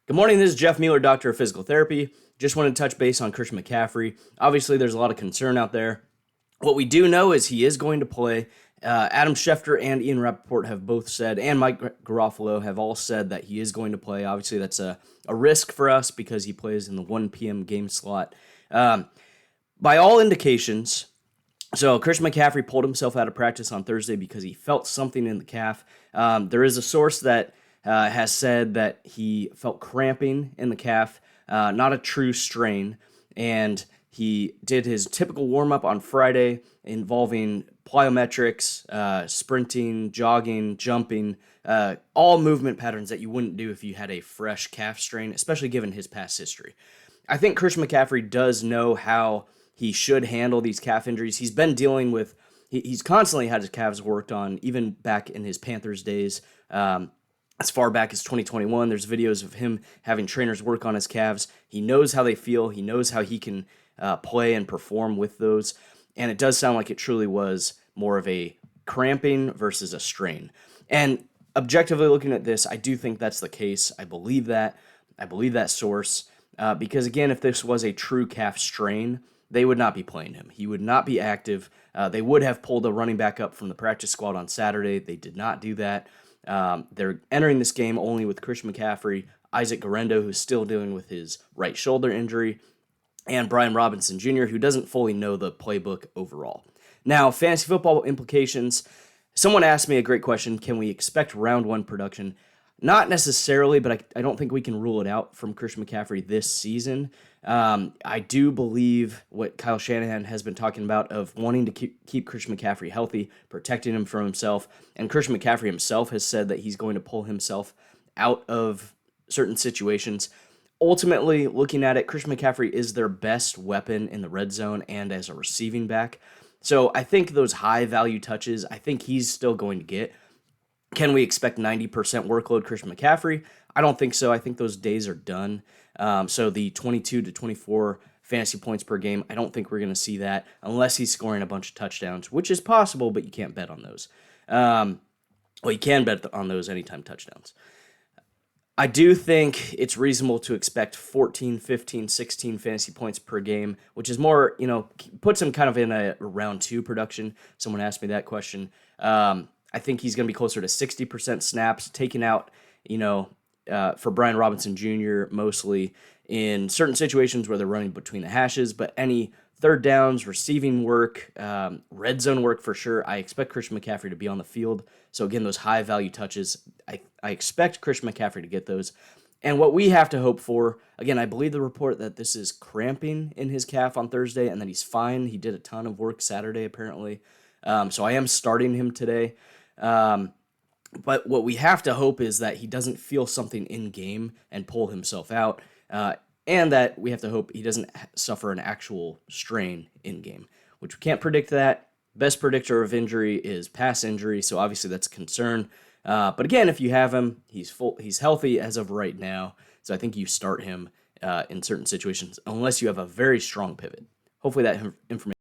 Good morning, this is Jeff Mueller, Doctor of Physical Therapy. Just wanted to touch base on Christian McCaffrey. Obviously, there's a lot of concern out there. What we do know is he is going to play. Adam Schefter and Ian Rappaport have both said, and Mike Garofalo have all said that he is going to play. Obviously, that's a risk for us because he plays in the 1 p.m. game slot. By all indications, so Christian McCaffrey pulled himself out of practice on Thursday because he felt something in the calf. There is a source that has said that he felt cramping in the calf, not a true strain, and he did his typical warm-up on Friday involving plyometrics, sprinting, jogging, jumping, all movement patterns that you wouldn't do if you had a fresh calf strain, especially given his past history. I think Christian McCaffrey does know how he should handle these calf injuries. He's been dealing with, he's constantly had his calves worked on, even back in his Panthers days. As far back as 2021, there's videos of him having trainers work on his calves. He knows how they feel. He knows how he can play and perform with those. And it does sound like it truly was more of a cramping versus a strain. And objectively looking at this, I do think that's the case. I believe that. I believe that source. Because again, if this was a true calf strain, they would not be playing him. He would not be active. They would have pulled a running back up from the practice squad on Saturday. They did not do that. They're entering this game only with Christian McCaffrey, Isaac Guerendo, who's still dealing with his right shoulder injury, and Brian Robinson Jr., who doesn't fully know the playbook overall. Now, fantasy football implications. Someone asked me a great question. Can we expect round one production? Not necessarily, but I don't think we can rule it out from Christian McCaffrey this season. I do believe what Kyle Shanahan has been talking about of wanting to keep Christian McCaffrey healthy, protecting him from himself. And Christian McCaffrey himself has said that he's going to pull himself out of certain situations. Ultimately, looking at it, Christian McCaffrey is their best weapon in the red zone and as a receiving back. So I think those high-value touches, I think he's still going to get. Can we expect 90% workload Christian McCaffrey? I don't think so. I think those days are done. So the 22 to 24 fantasy points per game, I don't think we're going to see that unless he's scoring a bunch of touchdowns, which is possible, but you can't bet on those. Well, you can bet on those anytime touchdowns. I do think it's reasonable to expect 14, 15, 16 fantasy points per game, which is more, puts him kind of in a round two production. Someone asked me that question. I think he's going to be closer to 60% snaps, taken out, for Brian Robinson Jr. mostly in certain situations where they're running between the hashes, but any third downs, receiving work, red zone work for sure. I expect Christian McCaffrey to be on the field. So again, those high value touches, I expect Christian McCaffrey to get those. And what we have to hope for, again, I believe the report that this is cramping in his calf on Thursday and that he's fine. He did a ton of work Saturday apparently. So I am starting him today. But what we have to hope is that he doesn't feel something in game and pull himself out, and that we have to hope he doesn't suffer an actual strain in game, which we can't predict that. Best predictor of injury is past injury, so obviously that's a concern. But again, if you have him, he's healthy as of right now, so I think you start him in certain situations, unless you have a very strong pivot. Hopefully that information